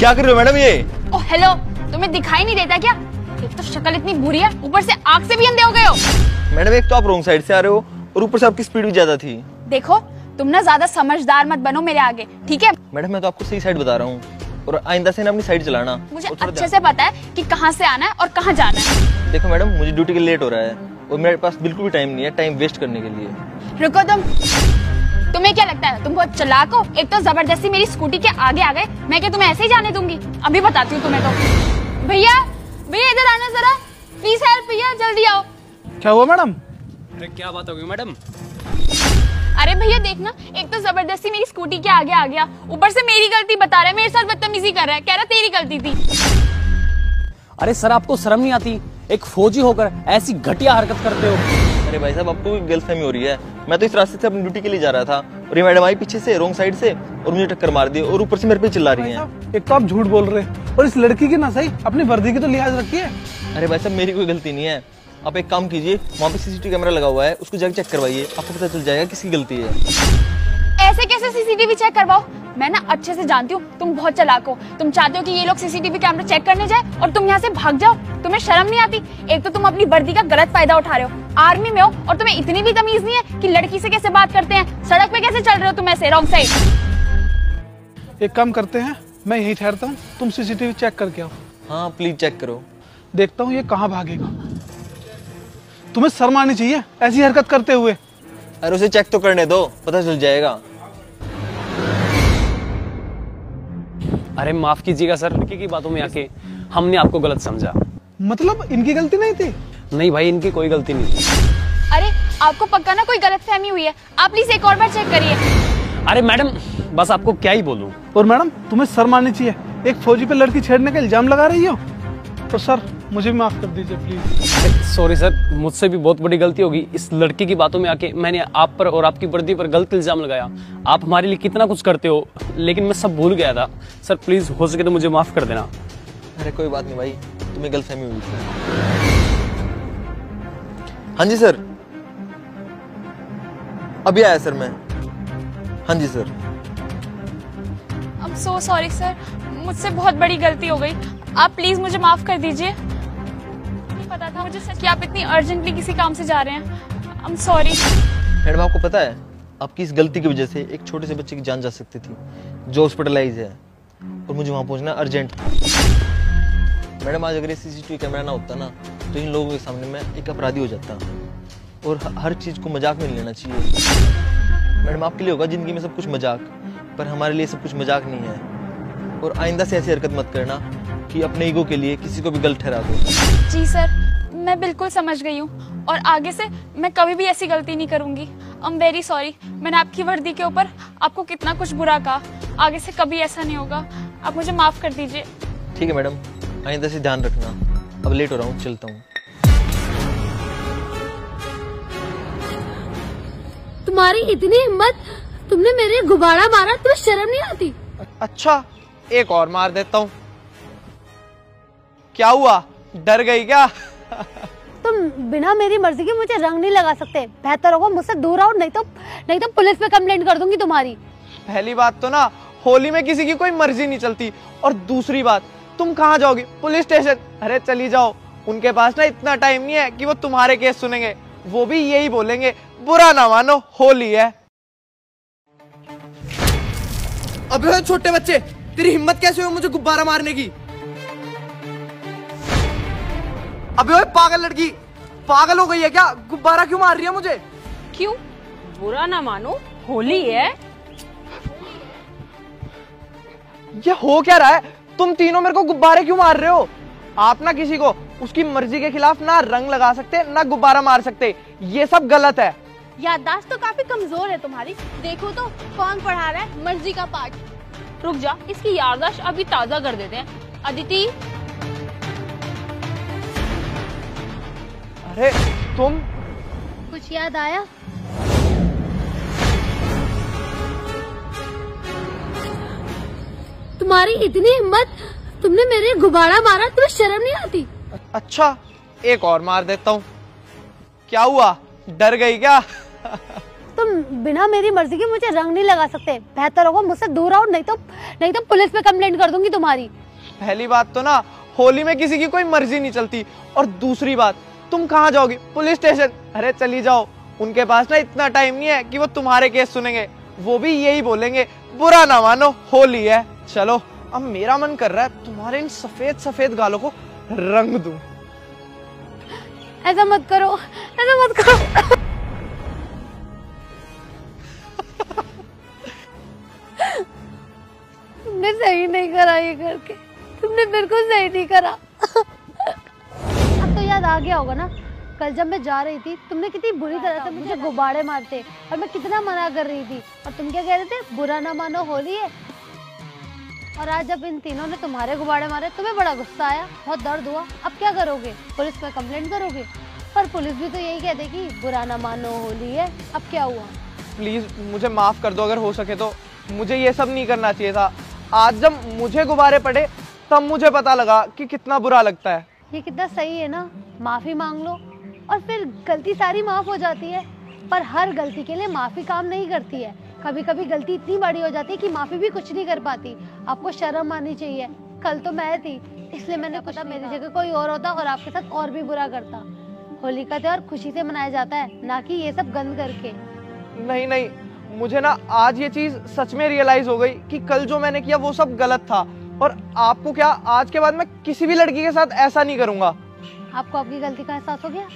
क्या कर रहे हो मैडम ये? ओह हेलो, तुम्हें दिखाई नहीं देता क्या? एक तो शक्ल इतनी बुरी है, ऊपर से आँख से भी अंधे हो गए हो। मैडम एक तो आप रॉन्ग साइड से आ रहे हो और ऊपर से आपकी स्पीड भी ज्यादा थी। देखो तुम ना ज्यादा समझदार मत बनो मेरे आगे, ठीक है? मैडम मैं तो आपको सही साइड बता रहा हूँ और आइंदा से ना अपनी साइड चलाना। मुझे अच्छे से पता है कि कहाँ से आना है और कहाँ जाना है। देखो मैडम मुझे ड्यूटी के लिए लेट हो रहा है और मेरे पास बिल्कुल भी टाइम नहीं है टाइम वेस्ट करने के लिए। रुको तुम्हें क्या लगता है तुम बहुत चालाक हो? एक तो जबरदस्ती मेरी स्कूटी के आगे आ गए, मैं क्या तुम्हें ऐसे ही जाने दूंगी? अभी बताती हूँ तुम्हें तो। भैया भैया इधर आना जरा, प्लीज हेल्प भैया, जल्दी आओ। क्या हुआ मैडम? अरे क्या बात होगी मैडम? अरे भैया देखना, एक तो जबरदस्ती मेरी स्कूटी के आगे आ गया, ऊपर से मेरी गलती बता रहा है, मेरे साथ बदतमीजी कर रहा है, कह रहा तेरी गलती थी। अरे सर आपको शर्म नहीं आती? एक फौजी होकर ऐसी घटिया हरकत करते हो। अरे भाई साहब आपको गलतफहमी हो रही है। मैं तो इस रास्ते से अपनी ड्यूटी के लिए जा रहा था और ये मैडम आई पीछे से रॉन्ग साइड से और मुझे टक्कर मार दी और ऊपर से मेरे पे चिल्ला रही हैं। एक तो आप झूठ बोल रहे हैं और इस लड़की की ना सही अपनी वर्दी की तो लिहाज रखिए। अरे भाई साहब मेरी कोई गलती नहीं है। आप एक काम कीजिए, वहाँ पे सीसीटीवी कैमरा लगा हुआ है, उसको जाके चेक करवाइए, आपको पता चल जाएगा किसकी गलती है। ऐसे कैसे सीसीटीवी चेक करवाओ? मैं ना अच्छे से जानती हूँ तुम बहुत चालाक हो। तुम चाहते हो कि ये लोग सीसीटीवी कैमरा चेक करने जाए और तुम यहाँ से भाग जाओ। तुम्हें शर्म नहीं आती? एक तो तुम अपनी वर्दी का गलत फायदा उठा रहे हो, आर्मी में हो और तुम्हें इतनी भी तमीज नहीं है कि लड़की से कैसे बात करते हैं। सड़क पे कैसे चल रहे हो तुम ऐसे रॉन्ग साइड? एक काम करते हैं, मैं यही ठहरता हूँ, तुम सीसीटीवी चेक करके आओ। हाँ प्लीज चेक करो। देखता हूँ ये कहाँ भागेगा। तुम्हें शर्म आनी चाहिए ऐसी हरकत करते हुए। अरे उसे चेक तो करने दो, पता चल जाएगा। अरे माफ कीजिएगा सर, लड़की की बातों में आके हमने आपको गलत समझा। मतलब इनकी गलती नहीं थी? नहीं भाई, इनकी कोई गलती नहीं थी। अरे आपको पक्का ना कोई गलतफहमी हुई है, आप प्लीज एक और बार चेक करिए। अरे मैडम बस आपको क्या ही बोलूं। और मैडम तुम्हें शर्म आनी चाहिए, एक फौजी पे लड़की छेड़ने का इल्जाम लगा रही हो। तो सर मुझे भी माफ कर दीजिए प्लीज। सॉरी सर, मुझसे भी बहुत बड़ी गलती होगी। इस लड़की की बातों में आके मैंने आप पर और आपकी वर्दी पर गलत इल्जाम लगाया। आप हमारे लिए कितना कुछ करते हो, लेकिन मैं सब भूल गया था। सर प्लीज हो सके तो मुझे माफ कर देना। अरे कोई बात नहीं भाई, तुम्हें गलतफहमी हुई थी। हाँ जी सर, अभी आया सर मैं। हाँ जी sir. I am so sorry sir, मुझसे बहुत बड़ी गलती हो गई, आप प्लीज मुझे माफ कर दीजिए। नहीं पता था मुझे सच कि आप इतनी अर्जेंटली किसी काम से जा रहे हैं। I am sorry. मैडम आपको पता है आपकी इस गलती की वजह से एक छोटे से बच्चे की जान जा सकती थी जो हॉस्पिटलाइज है और मुझे वहां पहुंचना अर्जेंट था। मैडम आज अगर ये सीसीटीवी कैमरा ना होता ना तो इन लोगों के सामने मैं एक अपराधी हो जाता और हर चीज को मजाक में लेना चाहिए। मैडम आपके लिए होगा जिंदगी में सब कुछ मजाक, पर हमारे लिए सब कुछ मजाक नहीं है। और आइंदा से ऐसी हरकत मत करना कि अपने ईगो के लिए किसी को भी गलत ठहरा दो। जी सर, मैं बिल्कुल समझ गई हूँ और आगे से मैं कभी भी ऐसी गलती नहीं करूंगी। आई एम वेरी सॉरी, मैंने आपकी वर्दी के ऊपर आपको कितना कुछ बुरा कहा। आगे से कभी ऐसा नहीं होगा, आप मुझे माफ कर दीजिए। ठीक है मैडम, आइंदा से ध्यान रखना। अब लेट हो रहा हूँ, चलता हूँ। तुम्हारी इतनी हिम्मत, तुमने मेरे गुब्बारा मारा, तुम्हें शर्म नहीं आती? अच्छा एक और मार देता हूँ। क्या हुआ, डर गई क्या? तुम बिना मेरी मर्जी के मुझे रंग नहीं लगा सकते। बेहतर होगा मुझसे दूर आओ, नहीं तो पुलिस पे कंप्लेंट कर दूंगी तुम्हारी। पहली बात तो ना होली में किसी की कोई मर्जी नहीं चलती, और दूसरी बात तुम कहाँ जाओगी? Police station? अरे चली जाओ, उनके पास ना इतना टाइम नहीं है कि वो तुम्हारे केस सुनेंगे। वो भी यही बोलेंगे, बुरा ना मानो होली है। अबे छोटे बच्चे, तेरी हिम्मत कैसे हुई मुझे गुब्बारा मारने की? अबे ओए पागल लड़की, पागल हो गई है क्या? गुब्बारा क्यों मार रही है मुझे? क्यों? बुरा ना मानो होली है। ये हो क्या रहा है? तुम तीनों मेरे को गुब्बारे क्यों मार रहे हो? आप ना किसी को उसकी मर्जी के खिलाफ ना रंग लगा सकते ना गुब्बारा मार सकते, ये सब गलत है। याददाश्त तो काफी कमजोर है तुम्हारी। देखो तो कौन पढ़ा रहा है मर्जी का पाठ। रुक जा, इसकी याददाश्त अभी ताजा कर देते हैं। अदिति, अरे तुम, कुछ याद आया? तुम्हारी इतनी हिम्मत, तुमने मेरे गुब्बारा मारा, तुम्हें शर्म नहीं आती? अच्छा एक और मार देता हूँ। क्या हुआ, डर गई क्या? तुम तुम बिना मेरी मर्जी के मुझे रंग नहीं लगा सकते। बेहतर होगा मुझसे दूर रहो, नहीं तो पुलिस पे कंप्लेंट कर दूंगी तुम्हारी। पहली बात तो ना होली में किसी की कोई मर्जी नहीं चलती, और दूसरी बात तुम कहाँ जाओगी? Police station. अरे चली जाओ, उनके पास ना इतना टाइम नहीं है कि वो तुम्हारे केस सुनेंगे। वो भी यही बोलेंगे, बुरा ना मानो होली है। चलो, अब मेरा मन कर रहा है तुम्हारे इन सफेद सफेद गालों को रंग दूं। ऐसा मत करो, ऐसा मत करो। तुमने सही नहीं करा ये करके, तुमने बिल्कुल सही नहीं करा। अब तो याद आ गया होगा ना, कल जब मैं जा रही थी तुमने कितनी बुरी तरह से मुझे गुब्बारे मारते और मैं कितना मना कर रही थी, और तुम क्या कह रहे थे? बुरा ना मानो होली है। और आज जब इन तीनों ने तुम्हारे गुब्बारे मारे तुम्हें बड़ा गुस्सा आया, बहुत दर्द हुआ। अब क्या करोगे? पुलिस में कंप्लेंट करोगे? पर पुलिस भी तो यही कह देगी, बुरा ना मानो होली है। अब क्या हुआ? प्लीज मुझे माफ कर दो, अगर हो सके तो। मुझे ये सब नहीं करना चाहिए था। आज जब मुझे गुब्बारे पड़े तब मुझे पता लगा कि कितना बुरा लगता है। ये कितना सही है ना, माफी मांग लो और फिर गलती सारी माफ हो जाती है। पर हर गलती के लिए माफी काम नहीं करती है। कभी कभी गलती इतनी बड़ी हो जाती है कि माफी भी कुछ नहीं कर पाती। आपको शर्म आनी चाहिए। कल तो मैं थी, इसलिए मैंने पता मेरी जगह कोई और होता और आपके साथ और भी बुरा करता। होली का त्योहार खुशी से मनाया जाता है, ना कि ये सब गंद करके। नहीं नहीं, मुझे ना आज ये चीज सच में रियलाइज हो गई कि कल जो मैंने किया वो सब गलत था। और आपको क्या, आज के बाद मैं किसी भी लड़की के साथ ऐसा नहीं करूंगा। आपको आपकी गलती का एहसास हो गया?